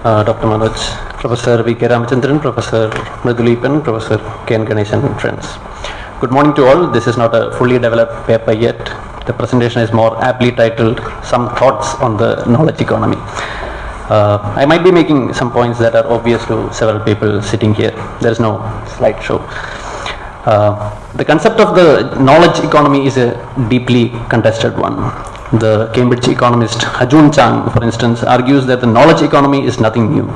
Dr. Manoj, Professor V.K. Ramachandran, Professor Mridhuleepan, Professor K.N. Ganeshan and friends. Good morning to all. This is not a fully developed paper yet. The presentation is more aptly titled Some Thoughts on the Knowledge Economy. I might be making some points that are obvious to several people sitting here. There is no slideshow. The concept of the knowledge economy is a deeply contested one. The Cambridge economist Hajun Chang, for instance, argues that the knowledge economy is nothing new.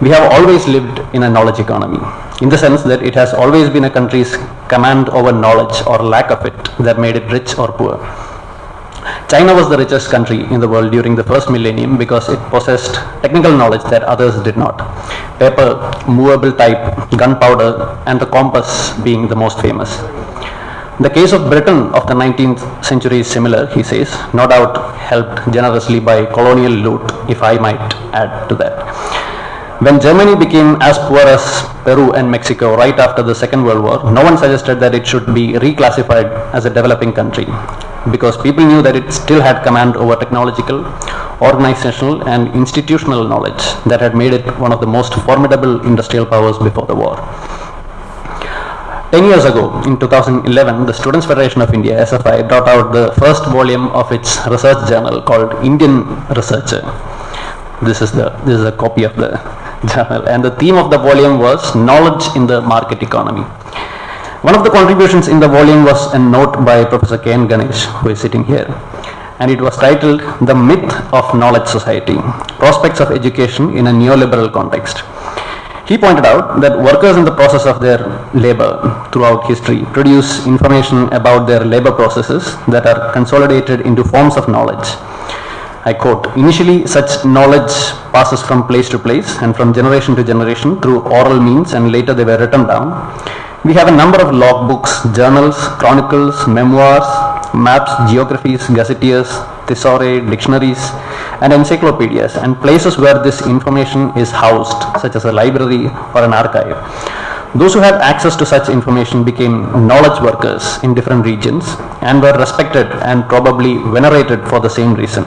We have always lived in a knowledge economy, in the sense that it has always been a country's command over knowledge or lack of it that made it rich or poor. China was the richest country in the world during the first millennium because it possessed technical knowledge that others did not. Paper, movable type, gunpowder, and the compass being the most famous. The case of Britain of the 19th century is similar, he says, no doubt helped generously by colonial loot, if I might add to that. When Germany became as poor as Peru and Mexico right after the Second World War, no one suggested that it should be reclassified as a developing country, because people knew that it still had command over technological, organizational and institutional knowledge that had made it one of the most formidable industrial powers before the war. 10 years ago, in 2011, the Students' Federation of India, SFI, brought out the first volume of its research journal called Indian Researcher. This is a copy of the journal, and the theme of the volume was Knowledge in the Market Economy. One of the contributions in the volume was a note by Professor K.N. Ganesh, who is sitting here, and it was titled The Myth of Knowledge Society, Prospects of Education in a Neoliberal Context. He pointed out that workers in the process of their labor throughout history produce information about their labor processes that are consolidated into forms of knowledge. I quote, initially such knowledge passes from place to place and from generation to generation through oral means, and later they were written down. We have a number of logbooks, journals, chronicles, memoirs, maps, geographies, gazetteers, thesauri, dictionaries, and encyclopedias, and places where this information is housed, such as a library or an archive. Those who had access to such information became knowledge workers in different regions and were respected and probably venerated for the same reason.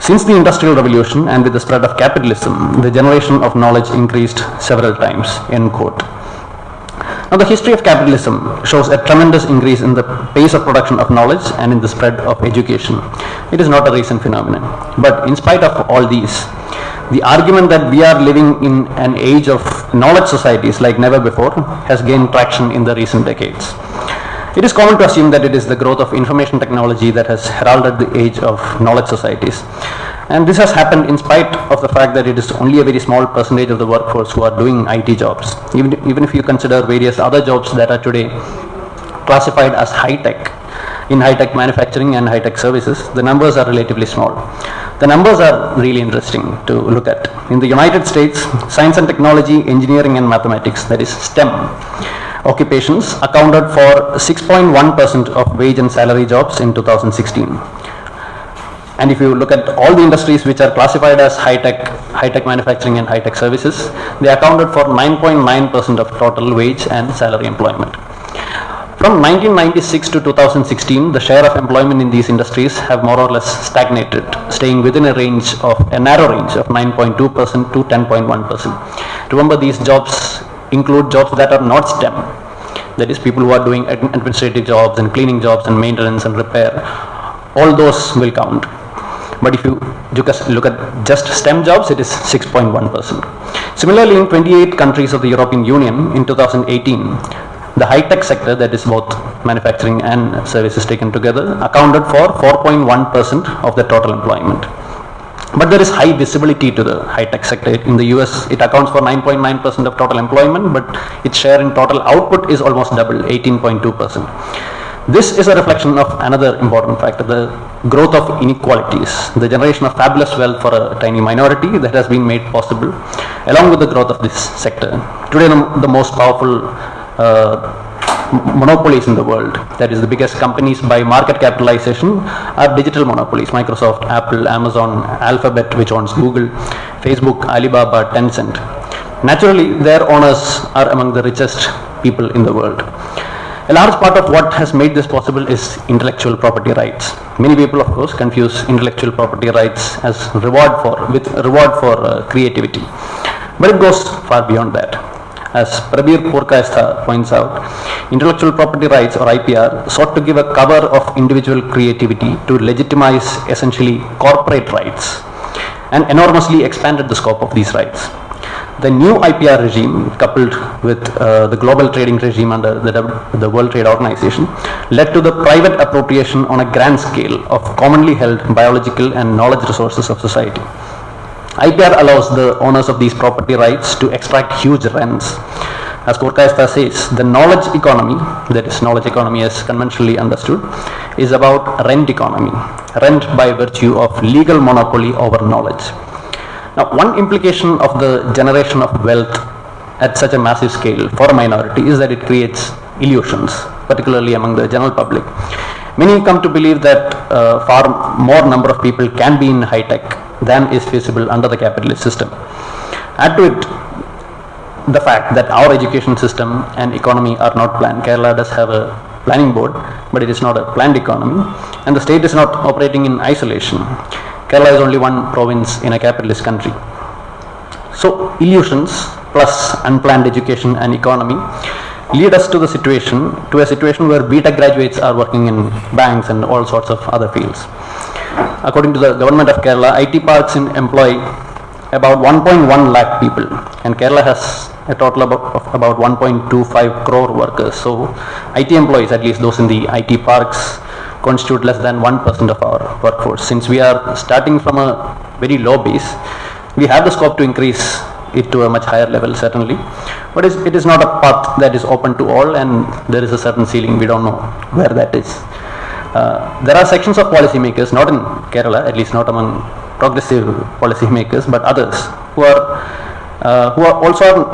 Since the Industrial Revolution and with the spread of capitalism, the generation of knowledge increased several times, end quote. Now, the history of capitalism shows a tremendous increase in the pace of production of knowledge and in the spread of education. It is not a recent phenomenon. But in spite of all these, the argument that we are living in an age of knowledge societies like never before has gained traction in the recent decades. It is common to assume that it is the growth of information technology that has heralded the age of knowledge societies. And this has happened in spite of the fact that it is only a very small percentage of the workforce who are doing IT jobs. Even if you consider various other jobs that are today classified as high-tech, in high-tech manufacturing and high-tech services, the numbers are relatively small. The numbers are really interesting to look at. In the United States, science and technology, engineering and mathematics, that is STEM, occupations accounted for 6.1% of wage and salary jobs in 2016. And if you look at all the industries which are classified as high-tech manufacturing and high-tech services, they accounted for 9.9% of total wage and salary employment. From 1996 to 2016, the share of employment in these industries have more or less stagnated, staying within a narrow range of 9.2% to 10.1%. Remember, these jobs include jobs that are not STEM. That is, people who are doing administrative jobs and cleaning jobs and maintenance and repair. All those will count. But if you look at just STEM jobs, it is 6.1%. Similarly, in 28 countries of the European Union in 2018, the high-tech sector, that is both manufacturing and services taken together, accounted for 4.1% of the total employment. But there is high visibility to the high-tech sector. In the US, it accounts for 9.9% of total employment, but its share in total output is almost double, 18.2%. This is a reflection of another important factor, the growth of inequalities, the generation of fabulous wealth for a tiny minority that has been made possible, along with the growth of this sector. Today, the most powerful monopolies in the world, that is the biggest companies by market capitalization, are digital monopolies. Microsoft, Apple, Amazon, Alphabet, which owns Google, Facebook, Alibaba, Tencent. Naturally, their owners are among the richest people in the world. A large part of what has made this possible is intellectual property rights. Many people, of course, confuse intellectual property rights as reward for creativity, but it goes far beyond that. As Prabir Purkaistha points out, intellectual property rights or IPR sought to give a cover of individual creativity to legitimize essentially corporate rights and enormously expanded the scope of these rights. The new IPR regime, coupled with the global trading regime under the World Trade Organization, led to the private appropriation on a grand scale of commonly held biological and knowledge resources of society. IPR allows the owners of these property rights to extract huge rents. As Purkaistha says, the knowledge economy, that is knowledge economy as conventionally understood, is about rent economy, rent by virtue of legal monopoly over knowledge. Now, one implication of the generation of wealth at such a massive scale for a minority is that it creates illusions, particularly among the general public. Many come to believe that far more number of people can be in high tech than is feasible under the capitalist system. Add to it the fact that our education system and economy are not planned. Kerala does have a planning board, but it is not a planned economy, and the state is not operating in isolation. Kerala is only one province in a capitalist country. So illusions plus unplanned education and economy lead us to a situation where BTech graduates are working in banks and all sorts of other fields. According to the government of Kerala, IT parks employ about 1.1 lakh people, and Kerala has a total of about 1.25 crore workers. So IT employees, at least those in the IT parks, constitute less than 1% of our workforce. Since we are starting from a very low base, we have the scope to increase it to a much higher level, certainly, but it is not a path that is open to all, and there is a certain ceiling. We don't know where that is. There are sections of policymakers, not in Kerala, at least not among progressive policymakers, but others who are also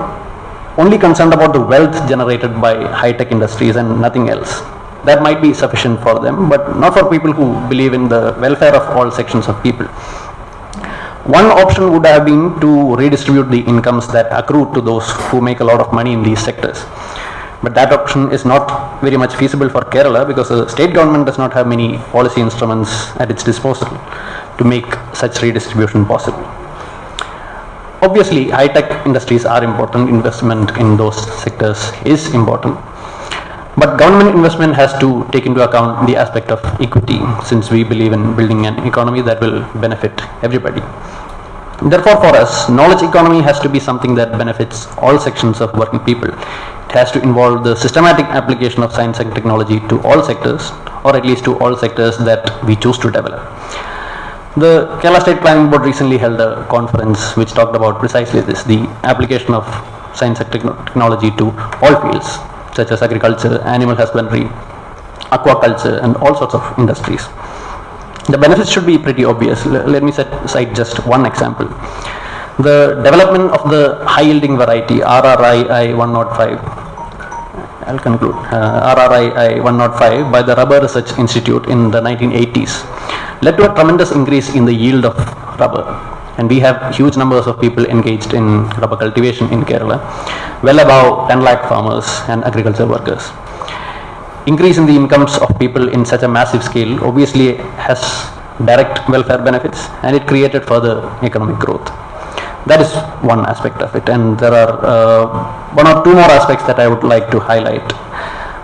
only concerned about the wealth generated by high-tech industries and nothing else. That might be sufficient for them, but not for people who believe in the welfare of all sections of people. One option would have been to redistribute the incomes that accrue to those who make a lot of money in these sectors. But that option is not very much feasible for Kerala because the state government does not have many policy instruments at its disposal to make such redistribution possible. Obviously, high-tech industries are important. Investment in those sectors is important. But government investment has to take into account the aspect of equity, since we believe in building an economy that will benefit everybody. Therefore, for us, knowledge economy has to be something that benefits all sections of working people. It has to involve the systematic application of science and technology to all sectors, or at least to all sectors that we choose to develop. The Kerala State Planning Board recently held a conference which talked about precisely this, the application of science and technology to all fields, such as agriculture, animal husbandry, aquaculture, and all sorts of industries. The benefits should be pretty obvious. Let me cite just one example. The development of the high-yielding variety RRI 105, I'll conclude, RRI 105 by the Rubber Research Institute in the 1980s led to a tremendous increase in the yield of rubber. And we have huge numbers of people engaged in rubber cultivation in Kerala, well above 10 lakh farmers and agriculture workers. Increase in the incomes of people in such a massive scale obviously has direct welfare benefits, and it created further economic growth. That is one aspect of it, and there are one or two more aspects that I would like to highlight,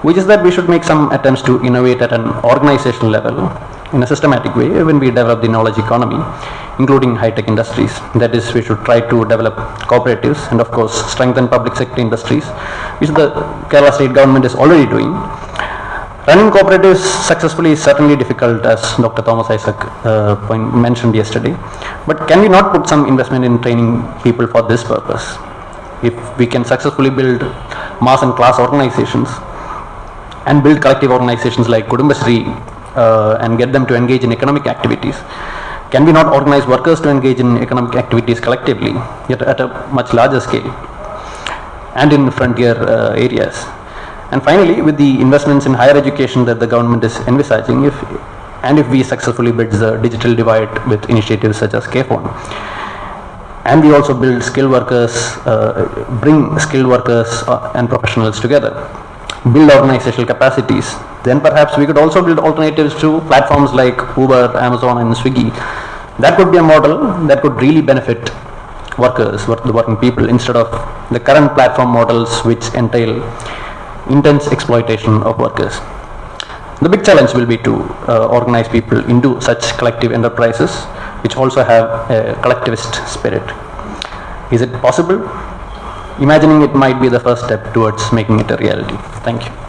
which is that we should make some attempts to innovate at an organizational level in a systematic way when we develop the knowledge economy, including high-tech industries. That is, we should try to develop cooperatives and, of course, strengthen public sector industries, which the Kerala state government is already doing. Running cooperatives successfully is certainly difficult, as Dr. Thomas Isaac mentioned yesterday. But can we not put some investment in training people for this purpose? If we can successfully build mass and class organizations and build collective organizations like Kudumbashree and get them to engage in economic activities, can we not organize workers to engage in economic activities collectively, yet at a much larger scale and in frontier areas? And finally, with the investments in higher education that the government is envisaging, if we successfully bridge the digital divide with initiatives such as K-Phone, and we also build skilled workers, bring skilled workers and professionals together, build organizational capacities, then perhaps we could also build alternatives to platforms like Uber, Amazon and Swiggy. That could be a model that could really benefit workers, the working people, instead of the current platform models which entail intense exploitation of workers. The big challenge will be to organize people into such collective enterprises which also have a collectivist spirit. Is it possible? Imagining it might be the first step towards making it a reality. Thank you.